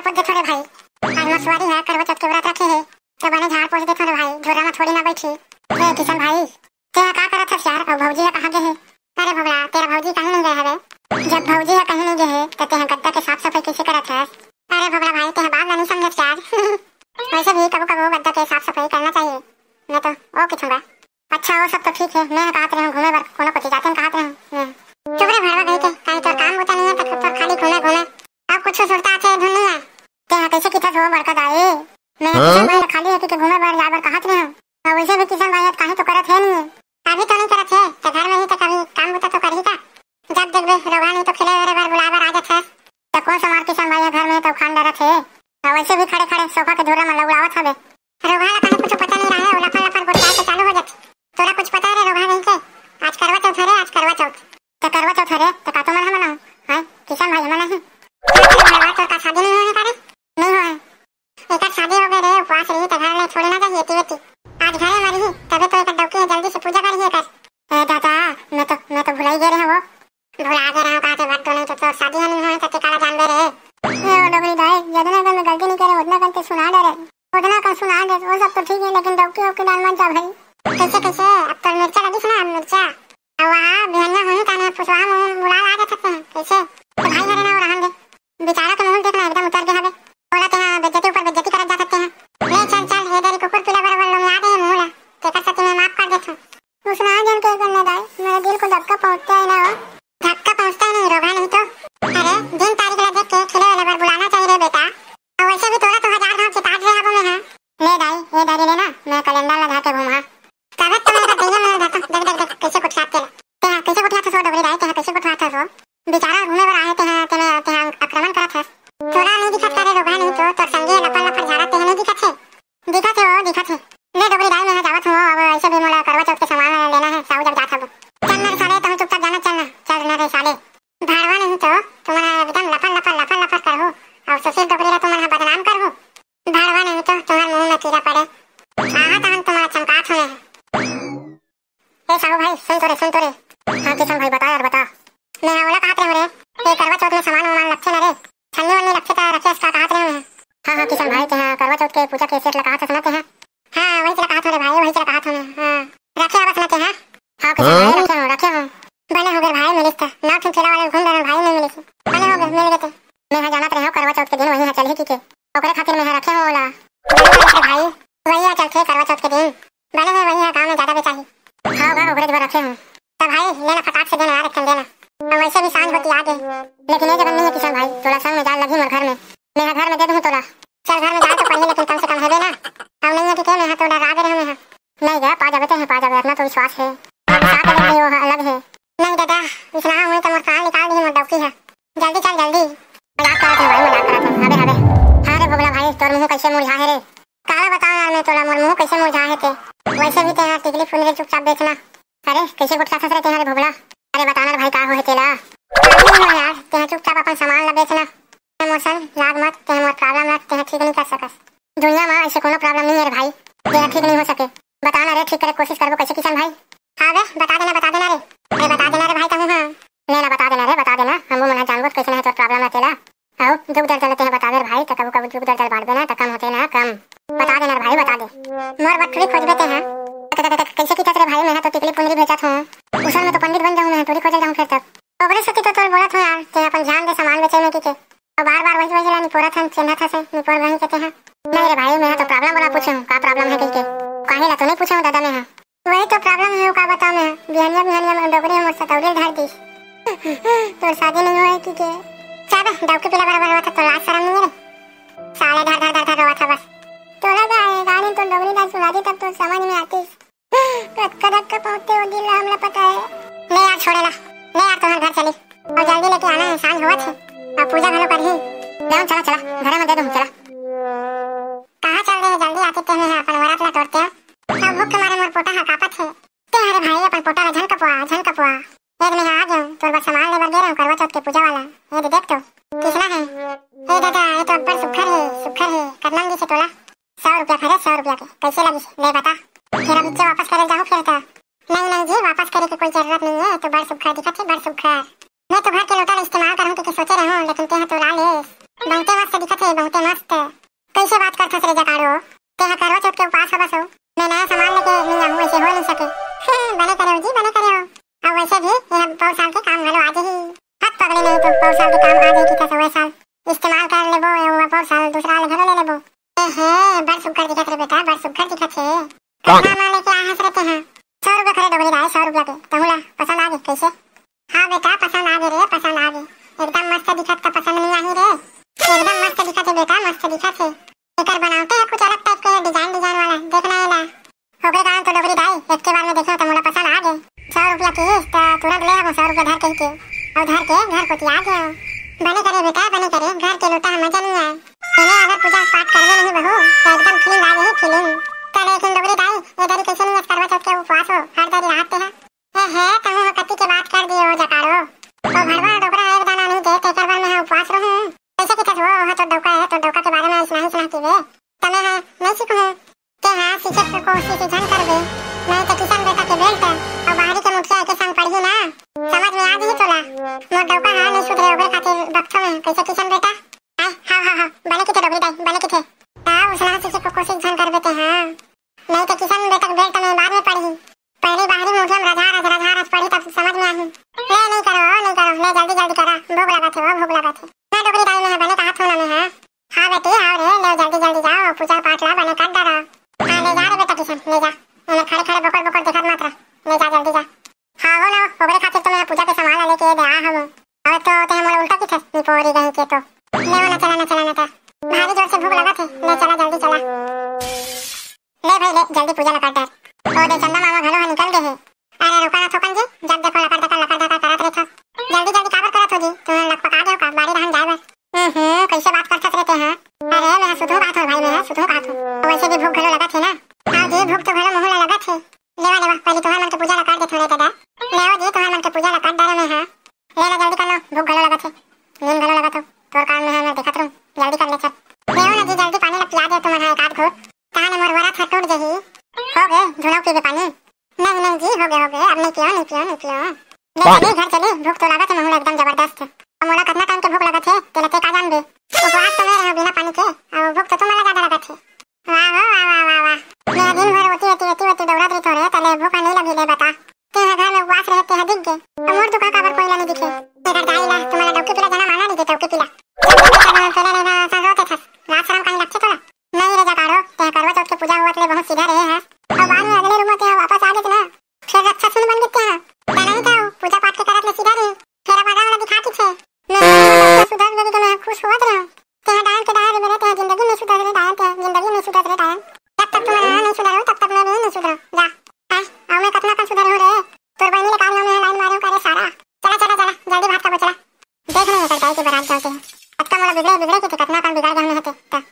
पोछ दे थोड़े भाई। आज मसवारी है, करवा चौथ के व्रत रखे है तो बने झाड़ पोछ दे थोड़े भाई, झोरा में थोड़ी ना बैठी। ए किशन भाई तेरा का करत है यार? और भौजी कहां गए है? अरे भगला तेरा भौजी कहीं नहीं गए है। जब भौजी है कहीं नहीं गए है तो तेरा गद्दा के साफ सफाई कैसे करत है? अरे भगला भाई तेरा बात नहीं समझत यार। वैसे भी कबो कबो गद्दा के साफ सफाई करना चाहिए, नहीं तो ओ किशन भाई। अच्छा वो सब तो ठीक है, मैं कहत रही हूं घूमे बर कोनो को जाते कहत रही हूं। चुपरे भरवा गई के काहे तो काम होता नहीं है तो खाली घूमे घूमे अब कुछ सोचता है दुनिया ते कैसे किथा हो बड़का दाई। मैं किशन भाई खाली है कि घूमे बर जाबर कहत रही हूं। और वैसे भी किशन भाई काहे तो करत है नहीं, अभी तो नहीं करत है तो घर में ही तो कभी काम होता तो करही का। जब देखबे रोगा नहीं तो खेले रे बार बुलावर आ जात है तो कौन समार किशन भाई घर में तो खान डरत है। और वैसे भी खड़े खड़े सोफा के धोरा में लउड़ावत हवे। रोगा ला काहे कुछ पता नहीं रहा है, लफन लफन गुस्सा के चालू हो जात। तोरा कुछ पता है रोगा नहीं के? आज करवा चौथ है, आज करवा चौथ तो करवा चौथ है तो का तो मन हम ना है किशन भाई हम नहीं तो का शादी नहीं होने करे नहीं होए एक शादी हो गए रे उपवास रही तो घर में छोड़े ना जाइए तीवती आज घर में मरी तबे तो एक डौकी जल्दी से पूजा करिए कर। ए दादा मैं तो भुला ही गए रे वो भुला गए रहा कहते बात तो नहीं तो शादी नहीं होए तो काला जान दे रे। ए डोगरी दाई जितना कर मैं गलती नहीं करे उतना करते सुना दे रे, उतना कर सुना दे वो सब तो ठीक है लेकिन डौकी ओके डाल मत जा भाई। कैसे कैसे अब तो मिर्चा लगी सुना मिर्चा अब वहाँ बिहनिया हुई ताने पुछवा में बुला आ जाते हैं कैसे तो भाई घरे ना रहन दे बेचारा का मुंह देखना एकदम उतर गया हवे बोला ते बेइज्जती ऊपर बेइज्जती कर जा सकते हैं। ले चल चल ये तेरी कुकुर पीला बराबर लोग याद है मुंह ला ते कर सकते मैं माफ कर देता हूं। सुना जन के करने दाई मेरे दिल को धक्का पहुंचता है ना, धक्का पहुंचता है नहीं रोगा नहीं तो अरे दिन तारीख ला देख के खिले वाले बार बुलाना चाहिए रे बेटा। और वैसे भी थोड़ा तो 1000 गांव चिताज रहा हूं मैं है ले दाई ये दाई लेना मैं कैलेंडर लगा के घुमा तब तो मेरा दैया मेरा देखो देख देख कैसे कुछ खाते ते कैसे कुछ खाते सो डबरी दाई ते कैसे कुछ खाते सो बेचारा घूमे बर आए ते आक्रमण करत है। थोड़ा नहीं दिखत करे रोगा नहीं तो संगे लपन लपन झाड़ा ते नहीं दिखत है दिखत है ले डबरी दाई मैं जावत हूं। अब ऐसे भी मोला करवा चौथ के सामान लेना है साउ जब जात हूं चल मेरे साले तुम चुपचाप जाना चल मेरे साले भाड़वा नहीं तो तुम्हारा एकदम लपन लपन करो और सुशील डबरी रा तुम्हारा बदनाम करो भाड़वा नहीं तो तुम्हारे मुंह में कीड़ा पड़े आहा तान तुम्हारा चमकात होए। ए साहू भाई सुन तो रे हां किशन भाई बता यार बता मैं ओला कहत रहे रे ये करवा चौथ में सामान लक्षे ना रे छन्नी वन्नी लक्षे का रखेस का कहत रहे हैं। हां किशन भाई ते करवा चौथ के पूजा कैसे लगा था सुनाते हैं। हां वही चला कहत रे भाई वही चला कहत हूं हां रखे आवा सुनाते हैं। हां किशन भाई रखे हूं बने हो गए भाई मिलिस था ना फिर ठेला वाले घूम रहे भाई नहीं मिलिस बने हो गए मिल गए मैं है जानत रहे हो करवा चौथ के दिन वही है चल ही की के ओकरे खातिर मैं रखे हूं ओला भाई वही चल थे करवा चौथ के दिन बने है वही है काम में ज्यादा बेचाही हां गा ओकरे जब रखे हूं तब भाई लेना फटाक से देना यार रख देना। और वैसे भी सांझ होती आगे लेकिन ये जगह नहीं है किशन भाई तोला संग में जाल लगी मोर घर में मैं घर में दे दूं तोला चल घर में जाल तो पहले लेकिन कम से कम है ना अब नहीं है कि मैं तो डरा गए रहे हैं नहीं गया पा जाते हैं पा जाते अपना तो विश्वास है साथ अलग नहीं वो अलग है नहीं दादा इतना हुई तो मोर कान निकाल दी मोर डौकी है जल्दी चल जल्दी मजाक करत है भाई मजाक करत है हबे हां रे भोगला भाई तोर मुंह कैसे मुरझा है रे काला बताओ यार मैं तोला मोर मुंह कैसे मुरझा है ते वैसे भी ते टिकली फूल रे चुपचाप देखना अरे कैसे गुटखा खस रहे तेरे भोगला अरे बताना भाई का हो तेला यार ते चुपचाप अपन सामान ला बेचना इमोशन लाग मत ते मोर प्रॉब्लम ला ते ठीक नहीं कर सकस दुनिया में ऐसे कोनो प्रॉब्लम नहीं है रे भाई ते ठीक नहीं हो सके बताना रे ठीक करे कोशिश करबो कैसे किशन भाई। हां बे बता देना रे बता देना रे भाई कहूं हां लेना बता देना हम मना जानबो कैसे है तो प्रॉब्लम है तेला आओ दुख दर्द चलते हैं बता दे भाई तो कबू कबू दुख दर्द बांट देना तो कम होते ना कम बता देना भाई बता दे मोर बटुरी खोज देते हैं कैसे की रे भाई मैं तो टिकली पुंजरी भेजत हूं उसल में तो पंडित बन जाऊं मैं थोड़ी खोज जाऊं फिर तक ओकरे सती तो तोर बोलत हूं यार ते अपन जान दे सामान बेचे में की के और बार-बार वही ला निपोरत हन चिन्हा था से निपोर वही कहते हैं नहीं रे भाई मैं तो प्रॉब्लम वाला पूछूं का प्रॉब्लम है के काहे ला तो नहीं पूछूं दादा मैं वही तो प्रॉब्लम है का बताओ मैं बिहनिया में डोगरी मोर सतौरी धर दी तोर शादी नहीं होए की के चल डौकी पीला बराबर हुआ था तो लाज शर्म नहीं रे साले धर हुआ था बस तोरा गाड़ी तो डोगरी दा सुना दी तब तो समझ में आती कड़क पहुंचते हो दिल हमला पता है ले यार छोड़ेला ले यार तुम्हारे घर चली और जल्दी लेके आना है सांझ हुआ थे अब पूजा घलो कर ही ले चला घर में दे दूं चला कहां चल रहे जल्दी आते ते हैं अपन वरात ला तोड़ते हैं सब भूख के मारे मोर पोटा कापत है ते हरे भाई अपन पोटा ला झन कपवा एक में आ जाऊं तो बस सामान ले बर दे रहा हूं करवा चौथ के पूजा वाला ये देख तो कितना है ए दादा ये तो अब्बर सुखर है करना जी से तोला 100 रुपया खरे 100 रुपया के कैसे लगी ले बता फिर अब वापस करे जाऊं फिर तो नहीं जी वापस करे की कोई जरूरत नहीं है तो बड़ सुखर दिखत है बड़ सुखर मैं तो घर के लोटा इस्तेमाल करूं तो सोचे रहूं लेकिन ते तो ला ले बहुते मस्त दिखत है, बहुते मस्त। कैसे बात करथस रे जकाड़ो? तेहा करवा चौथ के उपास हवस हो? मैं नया सामान लेके नहीं आऊं, ऐसे हो नहीं सके। बने करे हो जी, बने करे हो। अब वैसे भी यह पौर साल के काम घलो आजे ही। हाथ पकड़े नहीं तो पौर साल के काम आजे की था वै साल इस्तेमाल कर लेबो, या पौर साल दूसरा ले घलो ले लेबो। बड़ सुग्घर दिखत रे बेटा, बड़ सुग्घर दिखत है। कितना मां लेके आया हस रे तेहा? 100 रुपया खरे डोगरी दाई, 100 रुपया के। तहुला पसंद आ गए कैसे? हाँ बेटा पसंद आ गए रे, पसंद आ गए। एकदम मस्त दिखत का पसंद नहीं आई रे? एकदम मस्त दिखत है बेटा, मस्त दिखत है। एकर बनावटे है कुछ अलग टाइप के, डिजाइन डिजाइन वाला। देखना एला हो गए काम तो डोगरी दाई, एक के बार में देखो तो मोला पसंद आ गए। 100 रुपया की तो तुरंत ले आओ, 100 रुपया धर के और धर के घर को आ गए। बने करे बेटा, बने करे। घर के लोटा मजा नहीं आए। इन्हें अगर पूजा पाठ करवे नहीं बहू तो एकदम फीलिंग आ गई, फीलिंग। तो लेकिन डोगरी दाई ये दरी कैसे नहीं करवा चौथ के उपवास हो? हर दरी रात है। तहु कति के बात कर दियो जकाड़ो। तो भरवा डोकरा एक दाना नहीं दे ते करवा में उपवास रहूं। कैसे किथत हो? हो तो डोका है, तो डोका के बारे में सुना की वे तमे है नहीं सीखूं के। हां सीखे को कोशिश जन कर दे, नहीं तो किसान बेटा के बेल्ट और बाहरी के मुखिया के संग पढ़ी ना, समझ में आ गई तोला? मोर डोका हां नहीं सुधरे ओबे खातिर बक्थो में कैसे किसान बेटा? हां बने किथे डोगरी दाई, बने किथे? उसना सीखे को कोशिश जन कर देते हैं, नहीं तो किसान बेटा के बेल्ट में बाद में पढ़ी। पहले बाहरी मुखिया में राजा पढ़ी तब समझ में आई। ले नहीं करो, ले जल्दी जल्दी करा, भूख लगा थे, भूख लगा थे। मैं डोगरी दाई में बने का हाथ होना में है। हाँ बेटी आओ रे, ले जल्दी जल्दी जाओ, पूजा पाठ ला बने काट डरा। हाँ ले जा रे बेटा किशन, ले जा। मैंने खड़े खड़े बकोड़ बकोड़ देखत मात्र, ले जा जल्दी जा। हाँ हो ना, ओकरे खातिर तो मैं पूजा के सामान लेके दे आ हम। अब तो ते मोला उल्टा किथे नी पोरी गई के तो ले ना चला ना भारी जोर से भूख लगा थे। ले चला जल्दी चला, ले भाई ले जल्दी पूजा ला काट डर। ओ दे चंदा मामा घरो निकल गए हैं। अरे रुका ना थोकन जी, जब देखो लकड़ करत रहे। जल्दी जल्दी काबर करत हो जी? तुम्हें लक पका दो का बाड़ी रहन जाए बस। कैसे बात करत रहते हैं? अरे मैं सुधो बात हो भाई, मैं सुधो बात हो। वैसे भी भूख घलो लगा थे ना? हां जी भूख तो घलो मुंह ला लगा थे। लेवा पहले तुम्हारे मन के पूजा ला काट दे थोड़े दादा। लेवा जी तुम्हारे मन के पूजा ला काट डाले में है। ले जल्दी कर लो, भूख घलो लगा थे, नींद घलो लगा तो तोर काम में है, मैं देखत रहूं। जल्दी कर ले चल। लेवा ना जी जल्दी पानी ला पिया दे तुम्हारे एक आध घूंट, ताने मोर वरा था टूट जही। हो गए धुनो पी के पानी? नहीं जी हो गए, अब नहीं पियो। ले चली घर चली, भूख तो लगा थे मुंह एकदम जबरदस्त। मोला कितना टाइम के भूख लगा थे तेरे ते का जान दे। उपवास तो मैं रहो बिना पानी के, और भूख तो तुम्हारा ज्यादा लगा थे। वाह मैं दिन भर होती दौड़ा रही थोड़े तले भूख नहीं लगी। ले बता तेरे घर में उपवास रहते हैं दिख गए तो मोर दुकान का कोई नहीं दिखे। तेरा दाईला तुम्हारा डॉक्टर पिला जना माना नहीं देता डॉक्टर पिला पहले लेना संगोते था रात शाम कहीं लगते थोड़ा नहीं रे जकाड़ो। ते करवा चौथ के पूजा हुआ ले बहुत सीधा रहे हैं, और बाद में अगले रूम में वापस आ गए ना, फिर अच्छा सुन बन गए हैं। नहीं था पूजा पाठ के करत ले सीधा रहे, फिर अब वाला दिखाती थे मैं सुधर गई तो मैं खुश होत रहा। तेरा डायन के दायरे में रहते हैं, जिंदगी में सुधर रहे डायन के, जिंदगी में सुधर रहे डायन। जब तक तुम नहीं सुधरो तब तक मैं भी नहीं सुधरो। जा और मैं कितना का सुधर हो रे? तोर बहनी ने कालियों में लाइन मारो करे सारा। चला जल्दी भात का बचला देख नहीं करता है कि बारात जाते हैं। अब तो मोला बिगड़े के कितना काम बिगाड़ गए हैं।